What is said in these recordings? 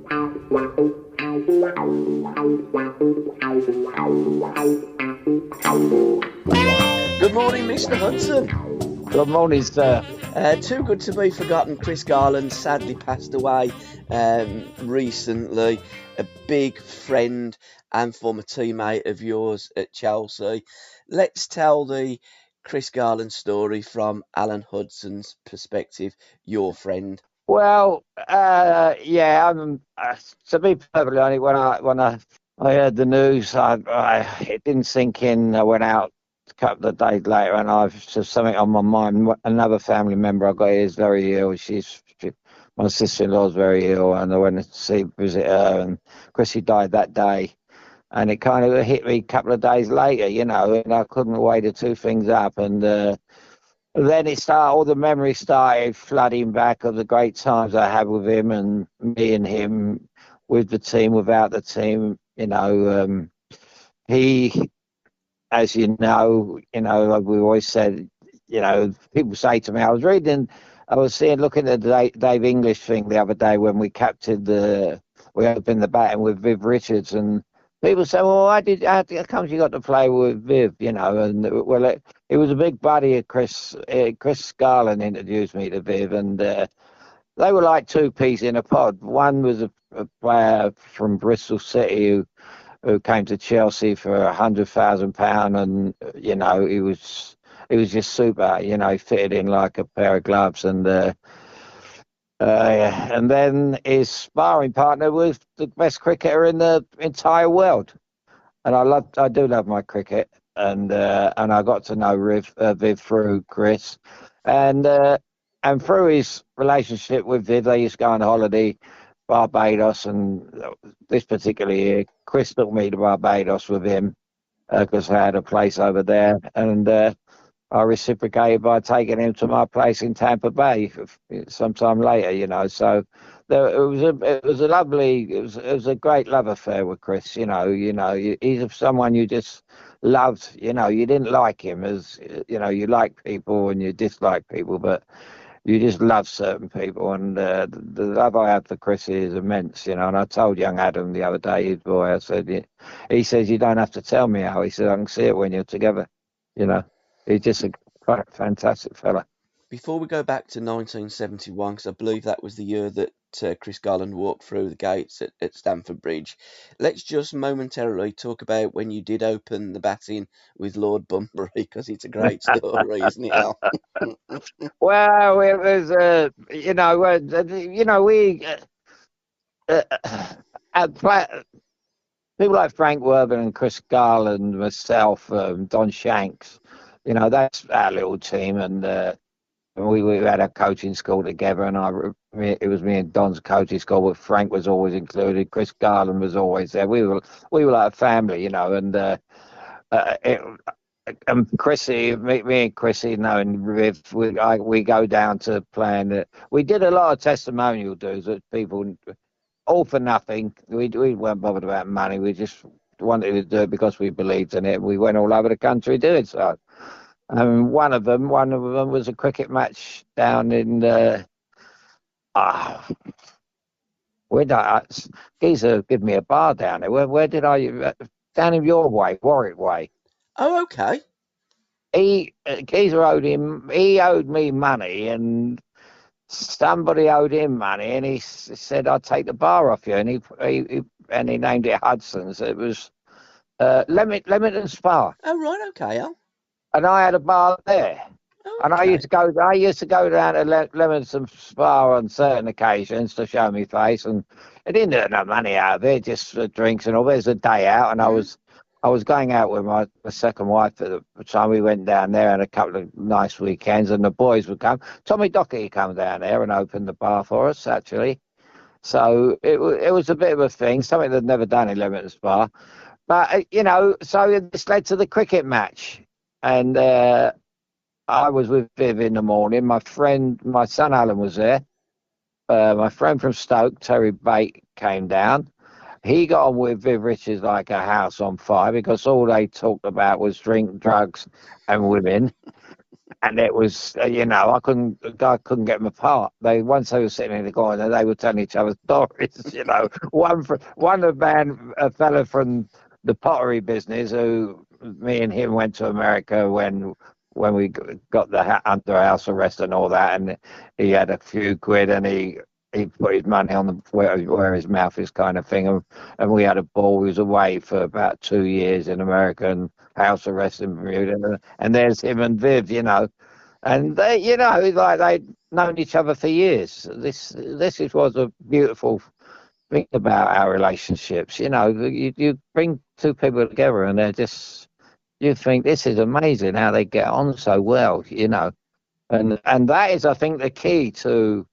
Good morning, Mr. Hudson. Good morning, sir. Too good to be forgotten. Chris Garland sadly passed away recently. A big friend and former teammate of yours at Chelsea. Let's tell the Chris Garland story from Alan Hudson's perspective, your friend. Well, to be perfectly honest, when I heard the news, it didn't sink in. I went out a couple of days later, and I've just something on my mind. Another family member I got here is very ill. My sister-in-law's very ill, and I went to visit her, and Chrissy died that day. And it kind of hit me a couple of days later, and I couldn't weigh the two things up. And then all the memories started flooding back of the great times I had with him and me and him with the team, without the team. He, as you know, like we always said, people say to me, I was looking at the Dave English thing the other day when we opened the batting with Viv Richards, and people say, well, how come you got to play with Viv, and well, it was a big buddy of Chris. Chris Garland introduced me to Viv, and they were like two peas in a pod. One was a player from Bristol City who came to Chelsea for £100,000, and he was just super. He fitted in like a pair of gloves, and then his sparring partner was the best cricketer in the entire world. And I do love my cricket, and I got to know Viv through Chris, and through his relationship with Viv, they used to go on holiday, Barbados, and this particular year, Chris took me to Barbados with him because I had a place over there, and I reciprocated by taking him to my place in Tampa Bay sometime later, So it was a great love affair with Chris. He's someone you just loved. You didn't like him as you like people and you dislike people, but you just love certain people. And the love I have for Chris is immense. And I told young Adam the other day, his boy, I said, he says you don't have to tell me how. He said I can see it when you're together. He's just a fantastic fella. Before we go back to 1971, because I believe that was the year that Chris Garland walked through the gates at Stamford Bridge, let's just momentarily talk about when you did open the batting with Lord Bunbury, because it's a great story, isn't it, Al? Well, it was, we people like Frank Worthing and Chris Garland, myself, Don Shanks, that's our little team, and we had a coaching school together, and it was me and Don's coaching school, but Frank was always included. Chris Garland was always there. We were like a family, and Chrissy, me and Chrissy, and Riv, we go down to playing. We did a lot of testimonial dues with people, all for nothing. We weren't bothered about money. We just wanted to do it because we believed in it. We went all over the country doing so. One of them was a cricket match down in Geezer gave me a bar down there. Where did I down in your way, Warwick way? Oh, okay. Geezer he owed me money, and somebody owed him money, and he said I'd take the bar off you, and he named it Hudson's. It was Leamington Spa. Oh, right, okay, Al. And I had a bar there. Oh, and I used to go down to Leamington Spa on certain occasions to show me face, and I didn't earn no money out of it, just for drinks and all. There's a day out, and I was going out with my second wife at the time. We went down there and a couple of nice weekends, and the boys would come. Tommy Docherty come down there and opened the bar for us, actually. So it was a bit of a thing, something they'd never done in Leamington Spa. But, so this led to the cricket match. And I was with Viv in the morning. My son Alan was there. My friend from Stoke, Terry Bate, came down. He got on with Viv Richards like a house on fire because all they talked about was drink, drugs, and women. and it was, I couldn't get them apart. Once they were sitting in the corner, they were telling each other stories. One of a fella from the pottery business who me and him went to America when we got under house arrest and all that, and he had a few quid and he put his money on where his mouth is, kind of thing, and we had a ball. We was away for about 2 years in America and house arrest in Bermuda, and there's him and Viv, and they, like they'd known each other for years. Was a beautiful thing about our relationships. You bring two people together, and you think this is amazing how they get on so well. And that is, I think, the key to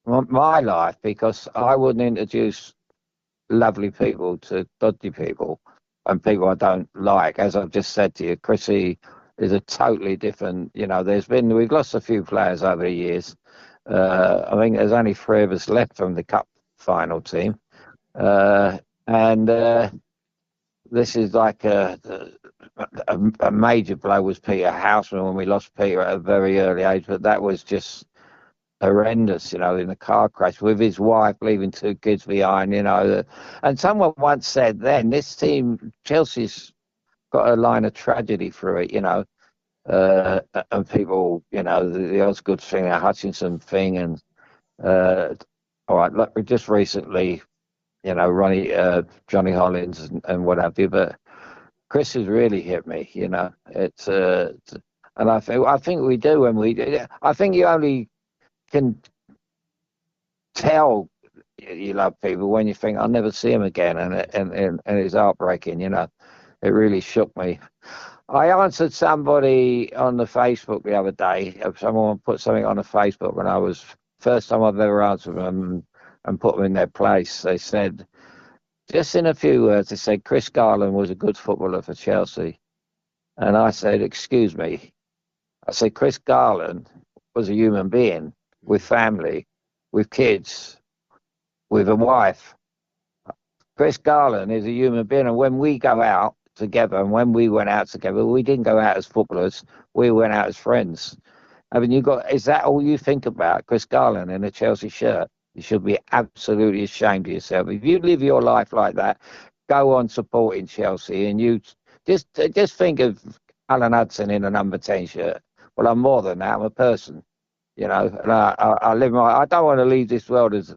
my life, because I wouldn't introduce lovely people to dodgy people and people I don't like. As I've just said to you, Chrissy is a totally different. We've lost a few players over the years. I think there's only three of us left from the cup final team, and this is like a major blow was Peter Houseman when we lost Peter at a very early age, but that was just horrendous, in a car crash with his wife leaving two kids behind, And someone once said then, this team, Chelsea's got a line of tragedy through it, and people, the Osgood thing, the Hutchinson thing, and all right, look, just recently, Ronnie, Johnny Hollins and what have you, but Chris has really hit me, It's and I think we do when we do. I think you only can tell you love people when you think I'll never see him again, and it's heartbreaking. It really shook me. I answered somebody on the Facebook the other day. Someone put something on the Facebook when I was first time I've ever answered them and put them in their place. They said, just in a few words, they said Chris Garland was a good footballer for Chelsea, and I said, excuse me. I said Chris Garland was a human being with family, with kids, with a wife. Chris Garland is a human being, and when we go out together, and when we went out together, we didn't go out as footballers. We went out as friends. I mean, is that all you think about, Chris Garland in a Chelsea shirt? You should be absolutely ashamed of yourself. If you live your life like that, go on supporting Chelsea, and you just think of Alan Hudson in a number 10 shirt. Well, I'm more than that. I'm a person. And I live I don't want to leave this world as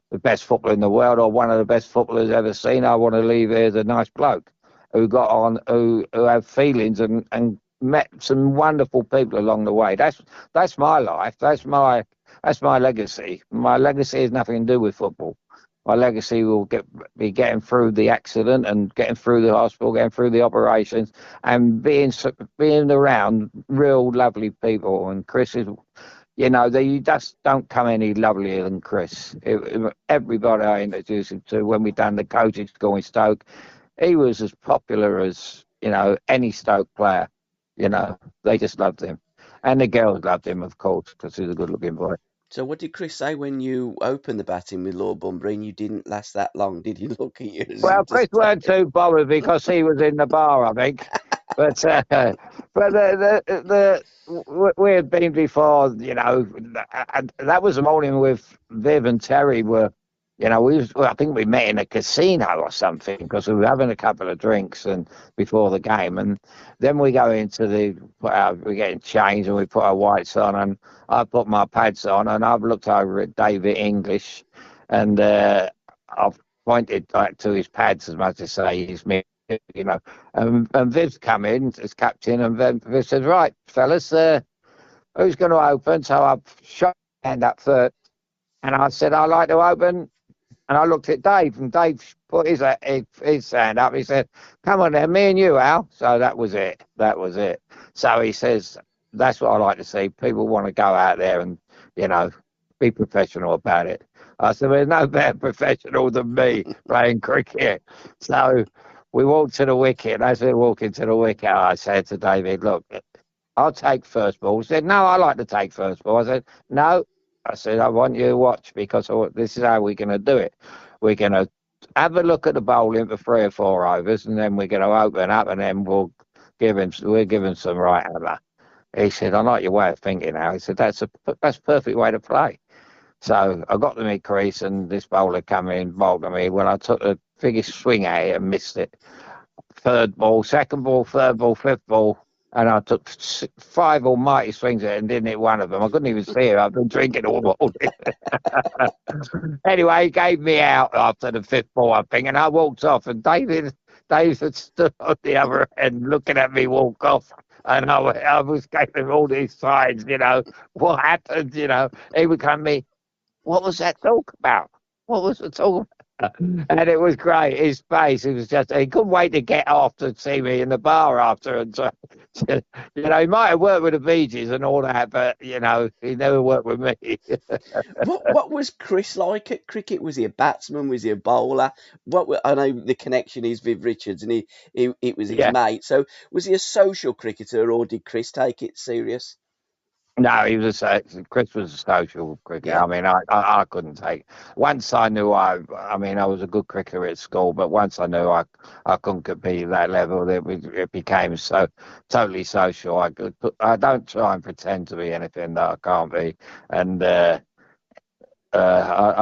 the best footballer in the world or one of the best footballers ever seen. I want to leave here as a nice bloke who got on, who have feelings and met some wonderful people along the way. That's my life. That's my legacy. My legacy has nothing to do with football. My legacy will be getting through the accident and getting through the hospital, getting through the operations, and being around real lovely people. And Chris is, you just don't come any lovelier than Chris. Everybody I introduced him to when we done the coaching school in Stoke, he was as popular as, any Stoke player. They just loved him. And the girls loved him, of course, because he was a good-looking boy. So what did Chris say when you opened the batting with Lord Bunbury and you didn't last that long? Did he look at you as Well, if to Chris weren't say, too bothered because he was in the bar, I think. But we had been before, and that was the morning with Viv and Terry were, I think we met in a casino or something because we were having a couple of drinks and before the game, and then we go into we're getting changed and we put our whites on, and I put my pads on, and I've looked over at David English, and I've pointed like to his pads as much as say he's me, and Viv's come in as captain, and then Viv says, right, fellas, who's going to open? So I shot my hand up first, and I said, I'd like to open. And I looked at Dave, and Dave put his hand up. He said, come on then, me and you, Al. So that was it. That was it. So he says, that's what I like to see. People want to go out there and, be professional about it. I said, there's no better professional than me playing cricket. So we walked to the wicket. As we were walking to the wicket, I said to David, look, I'll take first ball. He said, no, I like to take first ball. I said, no. I said, I want you to watch because this is how we're going to do it. We're going to have a look at the bowling for 3 or 4 overs, and then we're going to open up, and then we'll give him some right hammer. He said, I like your way of thinking now. He said, that's a perfect way to play. So I got to mid crease and this bowler come in, bowled at me. When I took the biggest swing at it and missed it. Third ball, second ball, third ball, fifth ball. And I took 5 almighty swings at it and didn't hit one of them. I couldn't even see it. I've been drinking all morning. Anyway, he gave me out after the fifth ball, I think, and I walked off. And David stood on the other end looking at me walk off. And I was giving him all these signs, what happened, He would come to me, what was that talk about? What was the talk about? And it was great. His face, he couldn't wait to get off to see me in the bar after. And so, he might have worked with the Bee Gees and all that, but, he never worked with me. What was Chris like at cricket? Was he a batsman? Was he a bowler? I know the connection is Viv Richards, and he it was his Yeah. mate. So was he a social cricketer, or did Chris take it serious? No, Chris was a social cricketer. Yeah. I mean, I couldn't take. Once I knew I mean, I was a good cricketer at school, but once I knew I couldn't compete at that level, it became so totally social. I don't try and pretend to be anything that I can't be. And I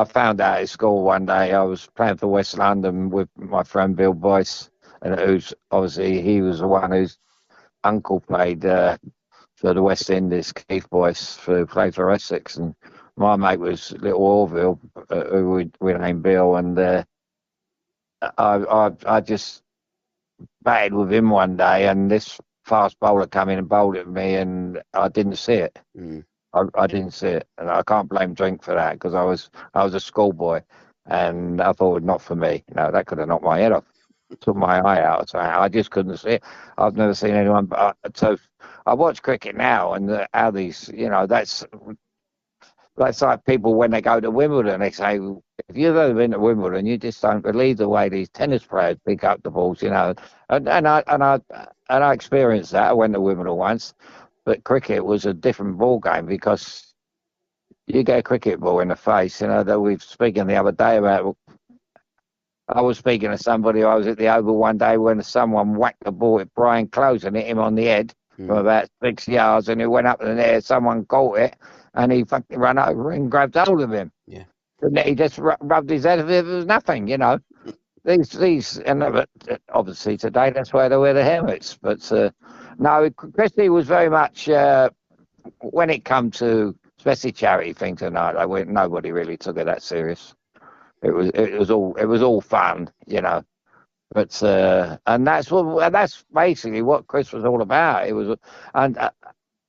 found out at school one day I was playing for West London with my friend Bill Boyce, and who's obviously he was the one whose uncle played. For the West Indies, Keith Boyce, who played for Essex, and my mate was Little Orville, who we named Bill, and I just batted with him one day, and this fast bowler came in and bowled at me, and I didn't see it. Mm. I didn't see it, and I can't blame Drink for that because I was a schoolboy, and I thought not for me. That could have knocked my head off. Took my eye out. So I just couldn't see it. I've never seen anyone. But so I watch cricket now, and how these, that's like people when they go to Wimbledon. They say, if you've ever been to Wimbledon, you just don't believe the way these tennis players pick up the balls. And I experienced that. I went to Wimbledon once, but cricket was a different ball game because you get a cricket ball in the face. That we were speaking the other day about. I was speaking to somebody. I was at the Oval one day when someone whacked the ball at Brian Close and hit him on the head from about 6 yards, and it went up in the air. Someone caught it, and he fucking ran over and grabbed hold of him. Yeah. And he just rubbed his head as if it was nothing, These, but obviously today that's why they wear the helmets. But no, Christie was very much when it come to especially charity things tonight. Nobody really took it that serious. It was all fun, But and that's basically what Chris was all about. It was, and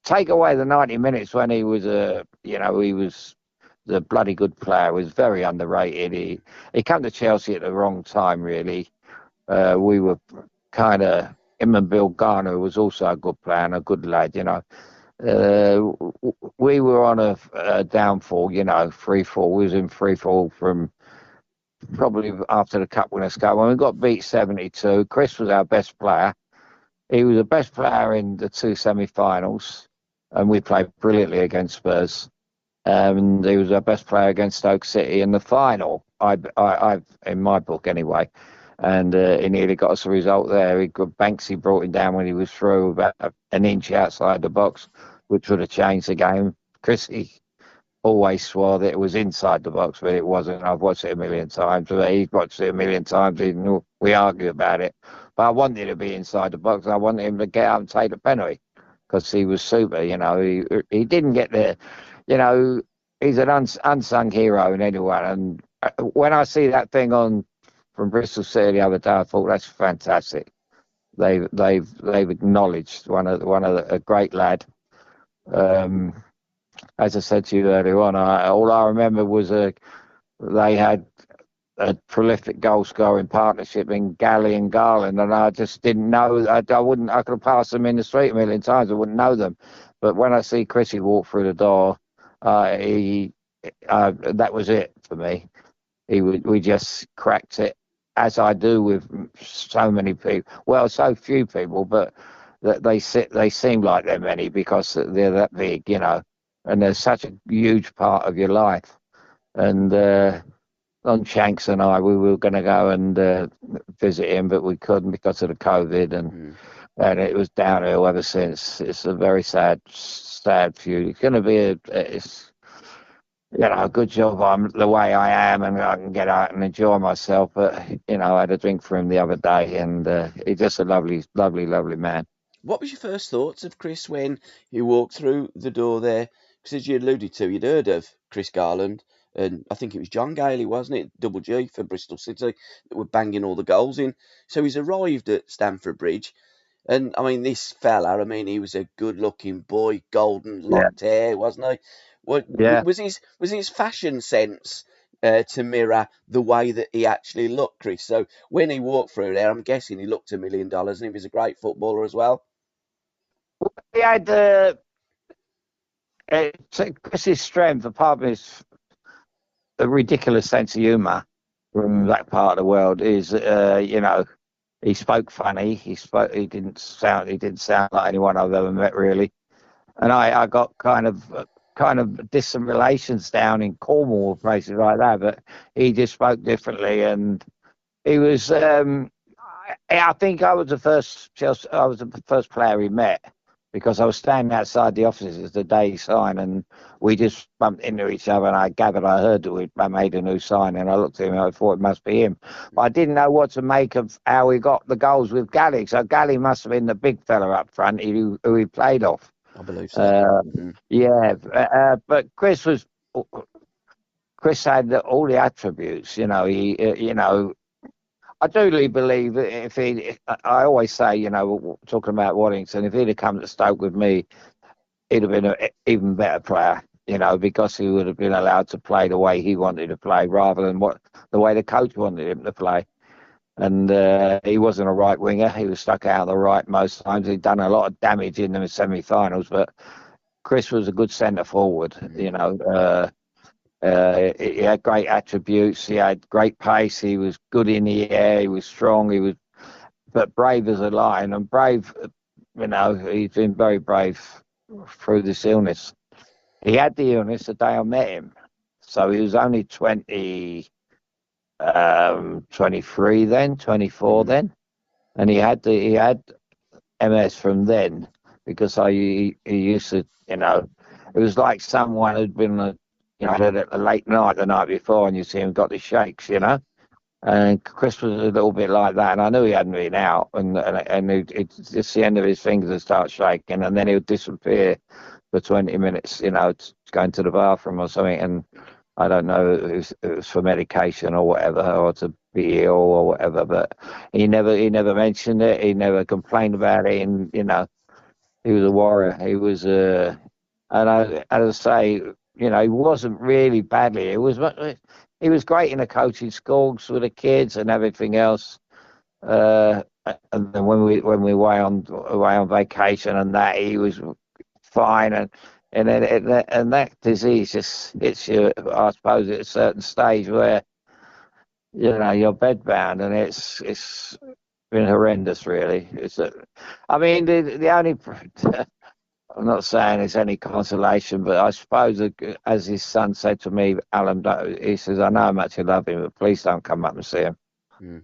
take away the 90 minutes when he was he was the bloody good player. He was very underrated. He came to Chelsea at the wrong time, really. We were kind of him and Bill Garner, who was also a good player and a good lad, We were on a downfall, free fall. We was in free fall from probably after the Cup Winners' Cup. When we got beat 72, Chris was our best player. He was the best player in the 2 semi-finals, and we played brilliantly against Spurs. And he was our best player against Stoke City in the final. I in my book anyway. And he nearly got us a result there. Banksy brought him down when he was through about an inch outside the box, which would have changed the game. Chrissy always swore that it was inside the box, but it wasn't. I've watched it a million times. He's watched it a million times. We argue about it. But I wanted it to be inside the box. I wanted him to get up and take the penalty because he was super. He didn't get there. He's an unsung hero in anyone. And when I see that thing on from Bristol City the other day, I thought that's fantastic. They've acknowledged a great lad. As I said to you earlier on, all I remember was they had a prolific goal scoring partnership in Galley and Garland, and I just didn't know. I could have passed them in the street a million times. I wouldn't know them, but when I see Chrissy walk through the door, that was it for me. We just cracked it, as I do with so many people. Well, so few people, but that they seem like they're many because they're that big, and they're such a huge part of your life. And Don Shanks and I, we were going to go and visit him, but we couldn't because of the COVID. And and it was downhill ever since. It's a very sad feud. It's going to be it's a good job I'm the way I am, and I can get out and enjoy myself. But I had a drink for him the other day, and he's just a lovely, lovely, lovely man. What was your first thoughts of Chris when he walked through the door there? Because as you alluded to, you'd heard of Chris Garland, and I think it was John Gailey, wasn't it? Double G for Bristol City that were banging all the goals in. So he's arrived at Stamford Bridge, and I mean, this fella, I mean, he was a good-looking boy, golden Yeah, locked hair, wasn't he? What yeah. was his fashion sense to mirror the way that he actually looked, Chris? So when he walked through there, I'm guessing he looked $1 million, and he was a great footballer as well. He had Chris's strength, apart from his a ridiculous sense of humour from that part of the world, is he spoke funny. He didn't sound like anyone I've ever met really. And I got kind of distant relations down in Cornwall, places like that, but he just spoke differently, and he was. I think I was the first player he met because I was standing outside the offices the day he signed, and we just bumped into each other. And I heard that we made a new sign, and I looked at him and I thought it must be him. But I didn't know what to make of how he got the goals with Galley. So Galley must have been the big fella up front who he played off. I believe so. Uh, Hmm. yeah, but Chris had all the attributes. I truly believe that if I always say, talking about Waddington, if he'd have come to Stoke with me, he'd have been an even better player. Because he would have been allowed to play the way he wanted to play, rather than the way the coach wanted him to play. And he wasn't a right winger; he was stuck out on the right most times. He'd done a lot of damage in the semi-finals, but Chris was a good centre forward. He had great attributes. He had great pace. He was good in the air. He was strong. But brave as a lion. And brave, he's been very brave through this illness. He had the illness the day I met him, so he was only 23 then, 24 Hmm. then, and he had MS from then because he used to, it was like someone who'd been had it a late night the night before, and you see him got the shakes. And Chris was a little bit like that, and I knew he hadn't been out, and it's just the end of his fingers would start shaking, and then he would disappear for 20 minutes, going to the bathroom or something, and I don't know if it was for medication or whatever, or to be ill or whatever, but he never mentioned it, he never complained about it, and he was a warrior. He was and as I say, he wasn't really badly. He was great in the coaching schools with the kids and everything else. Uh, and then when we away on vacation and that, he was fine. And that disease just hits you, I suppose, at a certain stage where you're bedbound, and it's been horrendous, really. I mean, the only I'm not saying it's any consolation, but I suppose, as his son said to me, Alan, he says, "I know how much you love him, but please don't come up and see him." Hmm.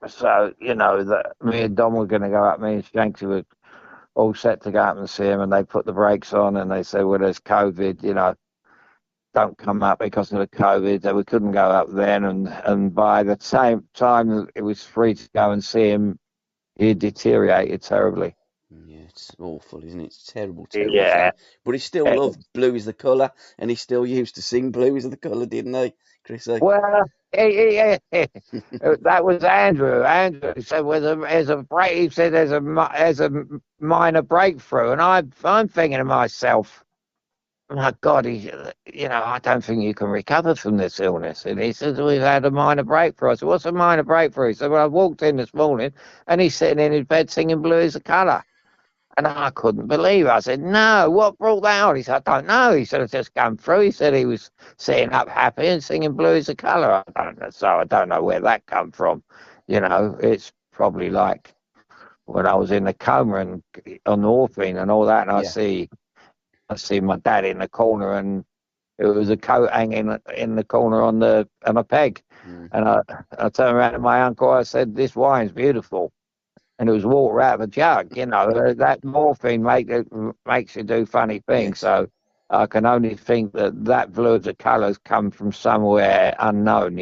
So, that me and Dom were going to go up, me and Shanksy were all set to go up and see him, and they put the brakes on, and they said, well, there's COVID, don't come up because of the COVID. So we couldn't go up then, and by the same time it was free to go and see him, he deteriorated terribly. Yeah, it's awful, isn't it? It's terrible, terrible Yeah. shame. But he still loved blue is the colour, and he still used to sing blue is the colour, didn't he, Chrissy? Well, that was Andrew. Andrew said, "Well, there's a break." He said, "There's a minor breakthrough," and I'm thinking to myself, "My God, I don't think you can recover from this illness." And he says, "We've had a minor breakthrough." I said, "What's a minor breakthrough?" He said, "Well, I walked in this morning, and he's sitting in his bed singing 'Blue Is the Colour.'" And I couldn't believe it. I said, "No, what brought that on?" He said, "I don't know." He said, "It's just come through." He said he was sitting up happy and singing "Blue Is the Colour." I don't know, so I don't know where that come from. It's probably like when I was in the coma and on morphine and all that, and I Yeah. see my dad in the corner, and it was a coat hanging in the corner on a peg. Mm. And I turned around to my uncle. I said, "This wine's beautiful." and it was water out of a jug. That morphine makes you do funny things. Yes, So I can only think that fluid of colours come from somewhere unknown.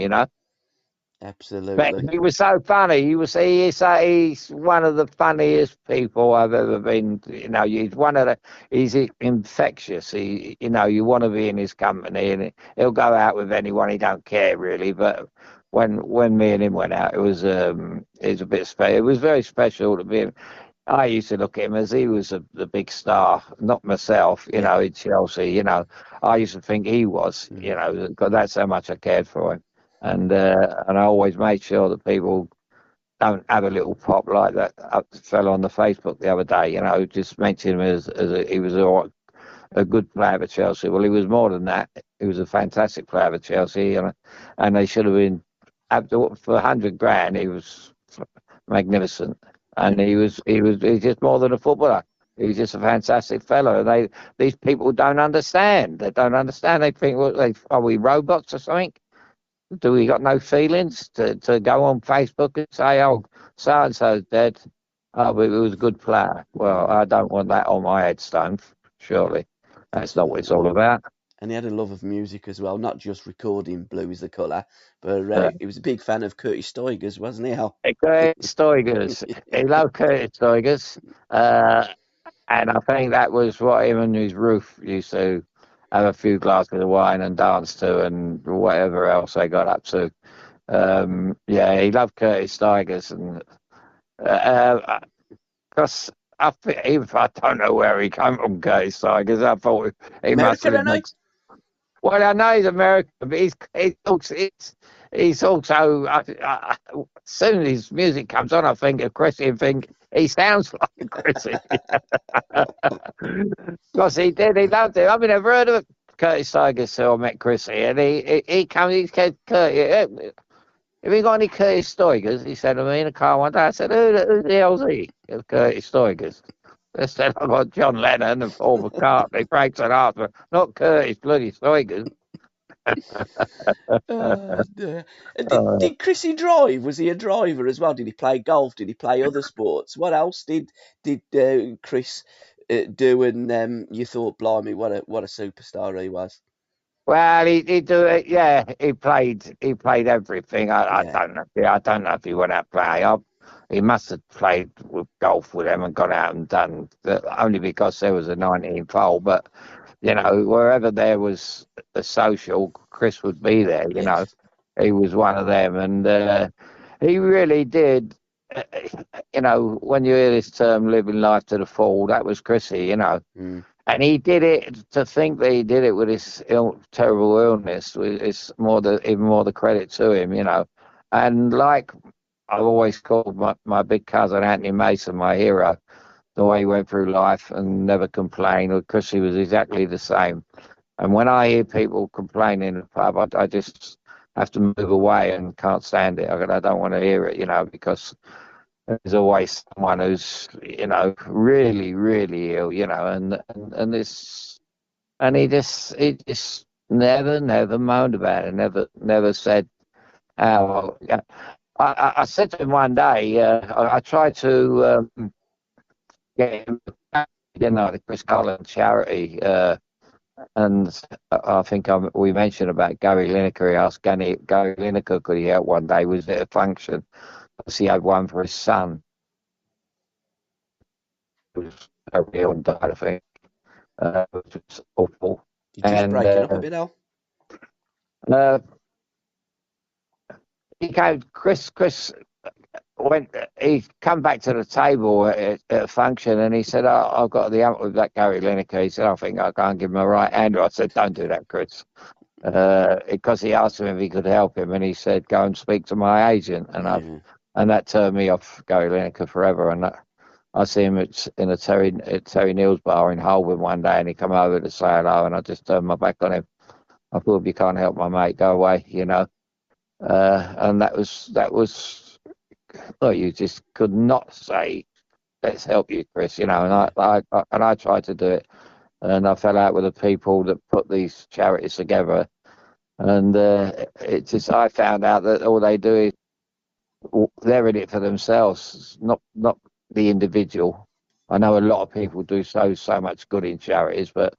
But absolutely. he was so funny. He's one of the funniest people I've ever been. He's infectious. You want to be in his company, and he'll go out with anyone. He don't care really. But when me and him went out, it was a bit special. It was very special to be. I used to look at him as he was the big star, not myself. Yeah. In Chelsea. I used to think he was. Mm. 'Cause that's how much I cared for him, and I always made sure that people don't have a little pop like that fell on the Facebook the other day. Just mention him he was a good player for Chelsea. Well, he was more than that. He was a fantastic player for Chelsea, and they should have been for 100 grand. He was magnificent, and he's just more than a footballer. He's just a fantastic fellow. These people don't understand. They don't understand. They think, are we robots or something? Do we got no feelings to go on Facebook and say, oh, so and so's dead? Oh, but he was a good player. Well, I don't want that on my headstone. Surely, that's not what it's Absolutely. all about. And he had a love of music as well, not just recording Blue is the Colour, but Uh, he was a big fan of Curtis Stoigers, wasn't he, Al? Curtis Stoigers. He loved Curtis Stoigers. Uh, And I think that was what him and his Ruth used to have a few glasses of wine and dance to and whatever else they got up to. Yeah, he loved Curtis Tigers. And because I think, even if I don't know where he came from, Curtis Tigers, I thought he must American, have I been know. mixed. Well, I know he's American, but he's also, as soon as his music comes on, I think of Chrissy and think he sounds like Chrissy. Because he did, he loved it. I mean, I've heard of Curtis Tigers till I met Chrissy, and he comes, he said, Curtis, have you got any Curtis Stoigers? He said to me in the car one day. I said, who the hell's he? It's Curtis Stoigers. I said, I've got John Lennon and Paul McCartney, Frank Sinatra, not Curtis bloody Stoigers. Oh, dear. And Uh, did Chrissy drive? Was he a driver as well? Did he play golf? Did he play other sports? What else did Chris do? And you thought, blimey, what a superstar he was. well, he do it. Yeah, he played everything. I Yeah. don't know. Yeah, I don't know if he went out playing. He must have played with golf with them and gone out and done only because there was a 19th hole. But wherever there was a social, Chris would be there. Yes. He was one of them, and he really did. uh, when you hear this term "living life to the full," that was Chrissy. Mm, And he did it. To think that he did it with his terrible illness is even more the credit to him. And like I've always called my big cousin Anthony Mason my hero, the way he went through life and never complained. Because he was exactly the same. And when I hear people complaining in the pub, I just have to move away and can't stand it. I don't want to hear it, because there's always someone who's, really, really ill, and this, and he just never moaned about it, never said, "Oh, well, yeah." I said to him one day, I tried to get him, the Chris Garland charity, and I think we mentioned about Gary Lineker. He asked Gary Lineker could he help one day. Was it a function? Because he had one for his son, who was very ill and died, I think, which was awful. you're just And breaking up a bit, Al. uh, he came, Chris went, he come back to the table at a function and he said, I've got the ump with that Gary Lineker. He said, I think I can't give him a right hander. I said, don't do that, Chris. Because he asked him if he could help him and he said, go and speak to my agent. Yeah. And that turned me off Gary Lineker forever. And I see him in at Terry Neal's bar in Holborn one day, and he come over to say hello, and I just turned my back on him. I thought, if you can't help my mate, go away. And that was, well, you just could not say, let's help you, Chris. And Yeah. I tried to do it, and I fell out with the people that put these charities together, and I found out that all they do is they're in it for themselves, not the individual. I know a lot of people do so much good in charities, but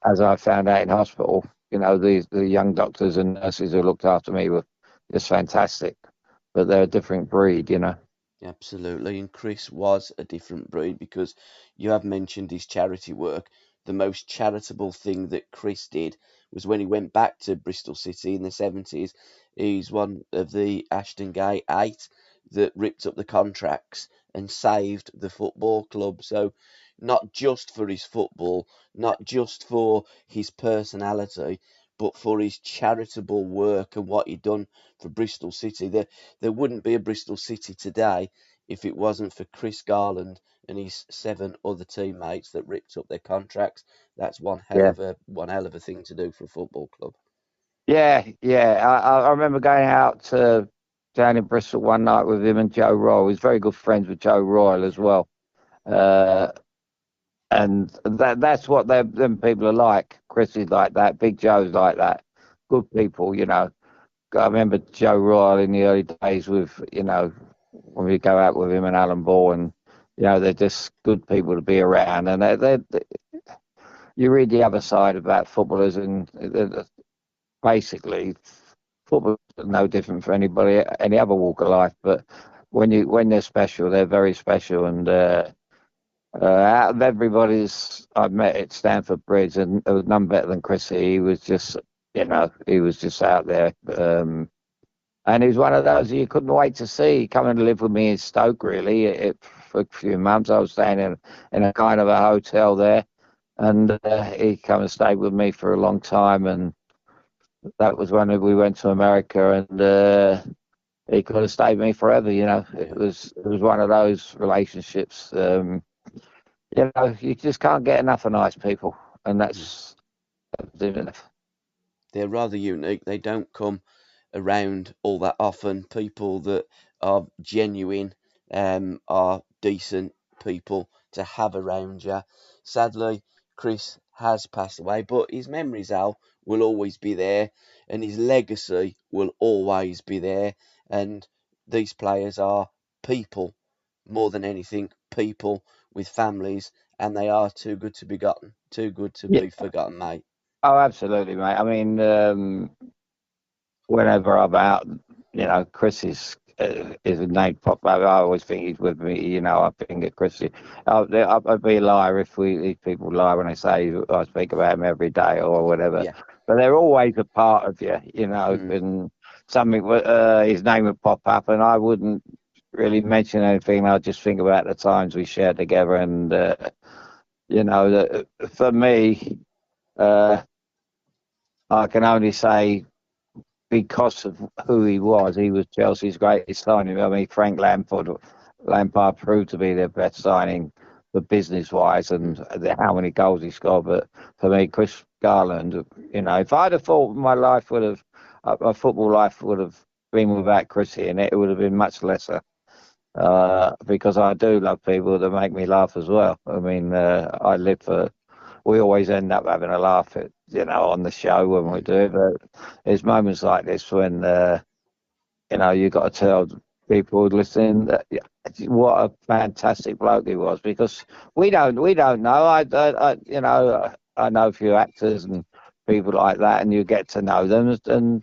as I found out in hospital, the young doctors and nurses who looked after me were just fantastic, but they're a different breed. Absolutely, and Chris was a different breed because you have mentioned his charity work. The most charitable thing that Chris did was when he went back to Bristol City in the 70s. He's one of the Ashton Gate 8 that ripped up the contracts and saved the football club. So, not just for his football, not just for his personality, but for his charitable work and what he'd done for Bristol City. There wouldn't be a Bristol City today if it wasn't for Chris Garland and his 7 other teammates that ripped up their contracts. That's Yeah. one hell of a thing to do for a football club. Yeah, yeah. I remember going out down in Bristol one night with him and Joe Royle. He's very good friends with Joe Royle as well. Uh, and that's what them people are like. Chris is like that. Big Joe's like that. Good people. I remember Joe Royle in the early days when we go out with him and Alan Ball, and they're just good people to be around. And you read the other side about footballers, and basically football is no different for anybody, any other walk of life. But when they're special, they're very special. And out of everybody's I've met at Stamford Bridge, and there was none better than Chrissy. He was just out there. And he was one of those you couldn't wait to see. Coming to live with me in Stoke, really, for a few months. I was staying in a kind of a hotel there, and he come and stayed with me for a long time. And that was when we went to America, and he could have stayed with me forever. It Yeah, was one of those relationships. You just can't get enough of nice people, and yeah. that's enough. They're rather unique. They don't come around all that often. People that are genuine, are decent people to have around you. Sadly, Chris has passed away, but his memories, Al, will always be there, and his legacy will always be there. And these players are people more than anything, people with families, and they are too good to be forgotten. Too good to Yeah. be forgotten, mate. Oh, absolutely, mate. I mean, whenever I'm out, Chris is a name pop up. I always think he's with me. I think of Chris. I'd be a liar if people lie when they say I speak about him every day or whatever. Yeah. But they're always a part of you, Mm. and his name would pop up, and I wouldn't really mention anything. I'd just think about the times we shared together, and for me, uh, I can only say because of who he was Chelsea's greatest signing. I mean, Lampard proved to be their best signing for business wise and Mm. how many goals he scored. But for me, Chris Garland, if I'd have thought my football life would have been without Chrissy in it, it would have been much lesser. Because I do love people that make me laugh as well. I mean, we always end up having a laugh on the show when we Mm. do it. But there's moments like this when you got to tell people listening that yeah, what a fantastic bloke he was because we don't know. I know a few actors and people like that, and you get to know them. And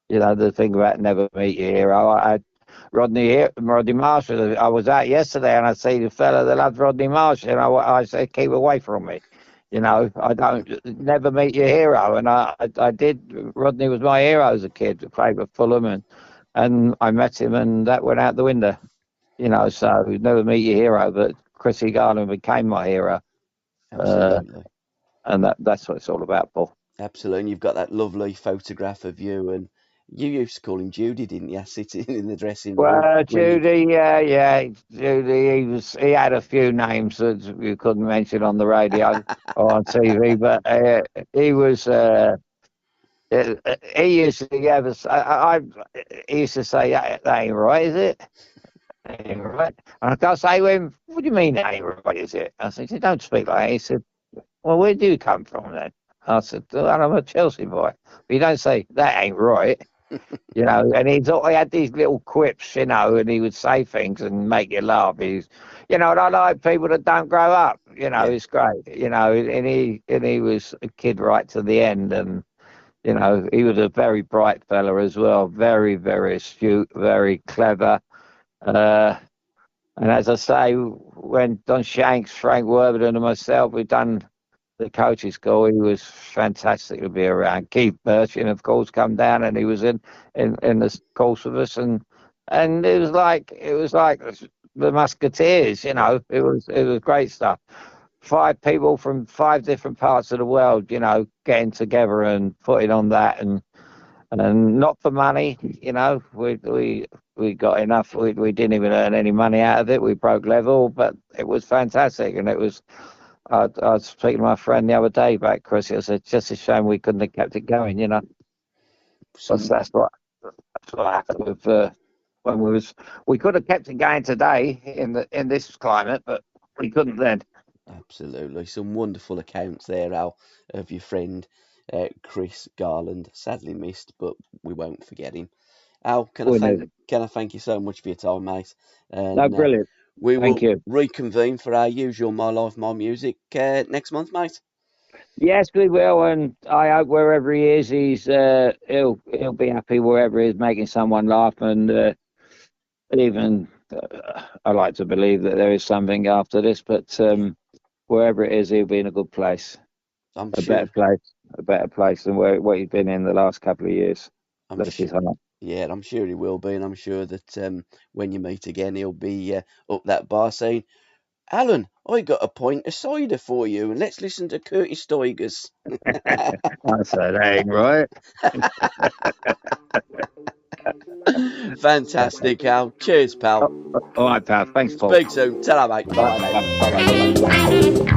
the thing about never meet your hero. I had Rodney Marshall. I was out yesterday and I see the fella that loves Rodney Marshall, and I said, keep away from me. I don't never meet your hero, and I did. Rodney was my hero as a kid. I played for Fulham, and I met him, and that went out the window. So never meet your hero, but Chrissy Garland became my hero, uh, Absolutely. and that's what it's all about, Paul. Absolutely. And you've got that lovely photograph of you, and you used to call him Judy, didn't you? Sitting in the dressing room Well, when you. Judy, yeah, Judy. He had a few names that you couldn't mention on the radio or on TV, but he was. He used to give us. He used to say that ain't right, is it? That ain't right. And I got to say to him, "What do you mean that ain't right? Is it?" I said, "You don't speak like that." He said, "Well, where do you come from then?" I said, "Well, I'm a Chelsea boy." But you don't say that ain't right. And he had these little quips, and he would say things and make you laugh. And I like people that don't grow up. Yeah. It's great. And he was a kid right to the end, and he was a very bright fella as well, very very astute, very clever. Uh, and as I say, when Don Shanks, Frank Worthington, and myself, we've done the coaches school, he was fantastic to be around. Keith Burchin, of course, come down, and he was in the course with us, and it was like the Musketeers. Yeah. It was great stuff. 5 people from 5 different parts of the world, getting together and putting on that, and not for money. We got enough. We didn't even earn any money out of it. We broke level, but it was fantastic, and it was. I was speaking to my friend the other day about Chris. I said, just a shame we couldn't have kept it going. Because Some that's what happened with when we could have kept it going today in this climate, but we couldn't then. Absolutely, some wonderful accounts there, Al, of your friend Chris Garland. Sadly missed, but we won't forget him. Al, We needed. can I thank you so much for your time, mate? No, And brilliant. we Thank will you. reconvene for our usual My Life, My Music next month, mate. Yes, we will, and I hope wherever he is, he'll be happy wherever he is, making someone laugh, and even I like to believe that there is something after this, but Yeah, wherever it is, he'll be in a good place, I'm a sure. better place, a better place than what he's been in the last couple of years. I'm Bless sure. his heart. Yeah, I'm sure he will be, and I'm sure that when you meet again, he'll be up that bar saying, "Alan, I got a pint of cider for you, and let's listen to Curtis Stigers." I said, ain't right. Fantastic, Al. Cheers, pal. All right, pal. Thanks, Paul. Speak soon. Ta-ra, mate. Bye, Bye now. bye, Bye bye. bye, Bye bye. bye.